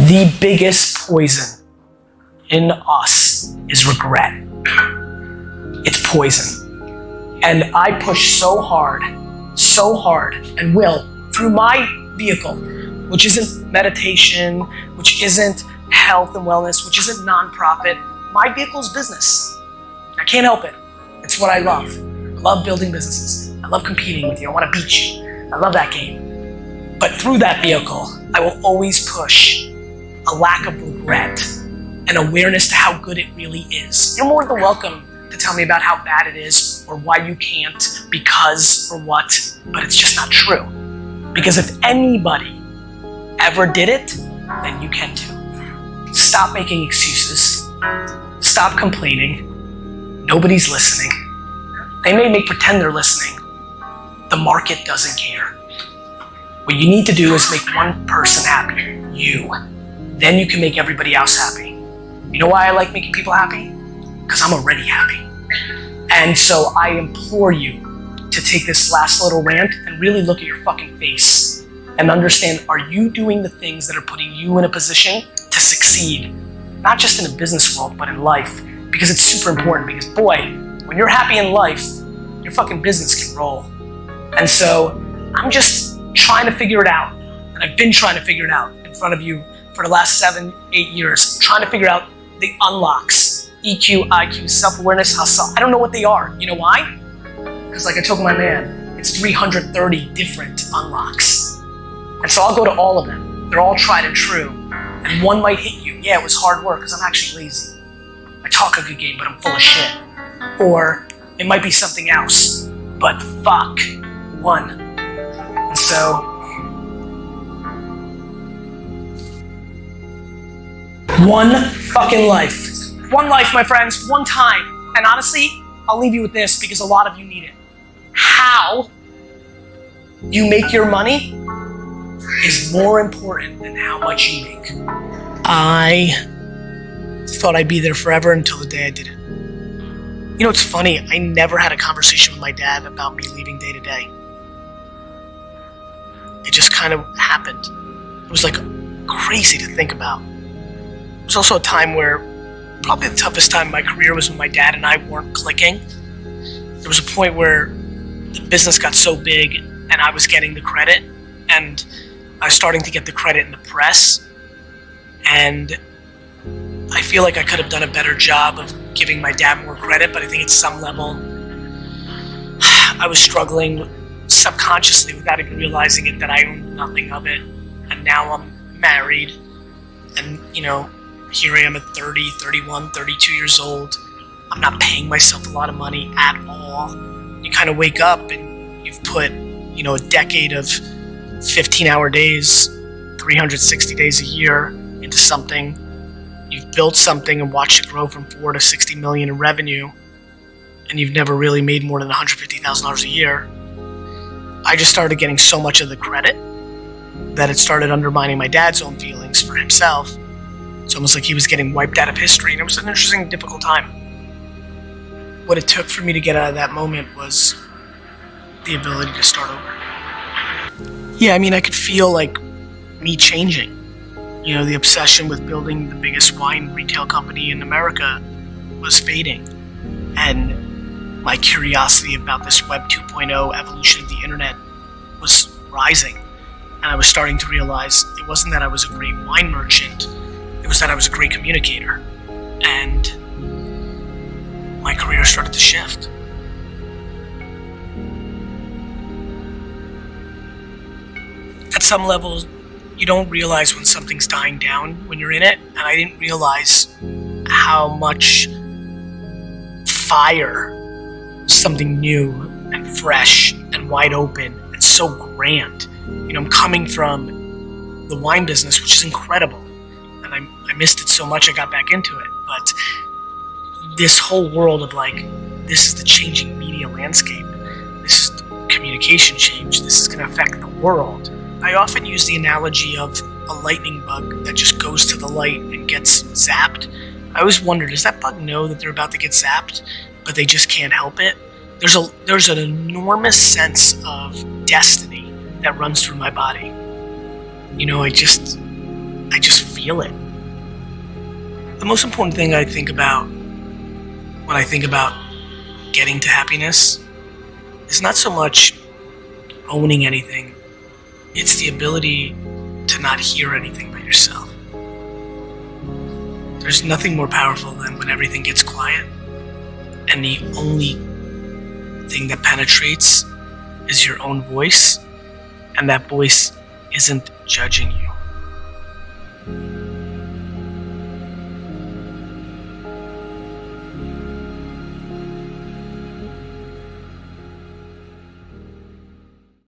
The biggest poison in us is regret. It's poison. And I push so hard, and will, through my vehicle, which isn't meditation, which isn't health and wellness, which isn't nonprofit. My vehicle's business. I can't help it. It's what I love. I love building businesses. I love competing with you. I want to beat you. I love that game. But through that vehicle, I will always push a lack of regret and awareness to how good it really is. You're more than welcome to tell me about how bad it is or why you can't, because, or what, but it's just not true. Because if anybody ever did it, then you can too. Stop making excuses. Stop complaining. Nobody's listening. They may pretend they're listening. The market doesn't care. What you need to do is make one person happy, you. Then you can make everybody else happy. You know why I like making people happy? Because I'm already happy. And so I implore you to take this last little rant and really look at your fucking face and understand, are you doing the things that are putting you in a position to succeed? Not just in the business world, but in life. Because it's super important, because boy, when you're happy in life, your fucking business can roll. And so I'm just trying to figure it out. And I've been trying to figure it out in front of you for the last 7-8 years, trying to figure out the unlocks, EQ, IQ, self-awareness, hustle. I don't know what they are. You know why? Because like I told my man, it's 330 different unlocks. And so I'll go to all of them. They're all tried and true. And one might hit you. Yeah, it was hard work because I'm actually lazy. I talk a good game, but I'm full of shit. Or it might be something else, but fuck, one. And so, one fucking life. One life, my friends, one time. And honestly, I'll leave you with this because a lot of you need it. How you make your money is more important than how much you make. I thought I'd be there forever until the day I didn't. You know, it's funny, I never had a conversation with my dad about me leaving day to day. It just kind of happened. It was like crazy to think about. It was also a time where probably the toughest time in my career was when my dad and I weren't clicking. There was a point where the business got so big and I was getting the credit, and I was starting to get the credit in the press, and I feel like I could have done a better job of giving my dad more credit, but I think at some level I was struggling subconsciously without even realizing it that I owned nothing of it. And now I'm married, and you know, here I am at 30, 31, 32 years old. I'm not paying myself a lot of money at all. You kind of wake up and you've put, you know, a decade of 15-hour days, 360 days a year into something. You've built something and watched it grow from 4 to 60 million in revenue, and you've never really made more than $150,000 a year. I just started getting so much of the credit that it started undermining my dad's own feelings for himself. It's almost like he was getting wiped out of history, and it was an interesting, difficult time. What it took for me to get out of that moment was the ability to start over. Yeah, I mean, I could feel like me changing. You know, the obsession with building the biggest wine retail company in America was fading. And my curiosity about this Web 2.0 evolution of the internet was rising. And I was starting to realize it wasn't that I was a great wine merchant, it was that I was a great communicator. And my career started to shift. At some levels, you don't realize when something's dying down when you're in it, and I didn't realize how much fire something new and fresh and wide open and so grand. You know, I'm coming from the wine business, which is incredible, and I missed it so much I got back into it, but this whole world of like, this is the changing media landscape, this is the communication change, this is going to affect the world. I often use the analogy of a lightning bug that just goes to the light and gets zapped. I always wonder, does that bug know that they're about to get zapped, but they just can't help it? There's an enormous sense of destiny that runs through my body. You know, I just feel it. The most important thing I think about when I think about getting to happiness is not so much owning anything, it's the ability to not hear anything but yourself. There's nothing more powerful than when everything gets quiet and the only thing that penetrates is your own voice, and that voice isn't judging you.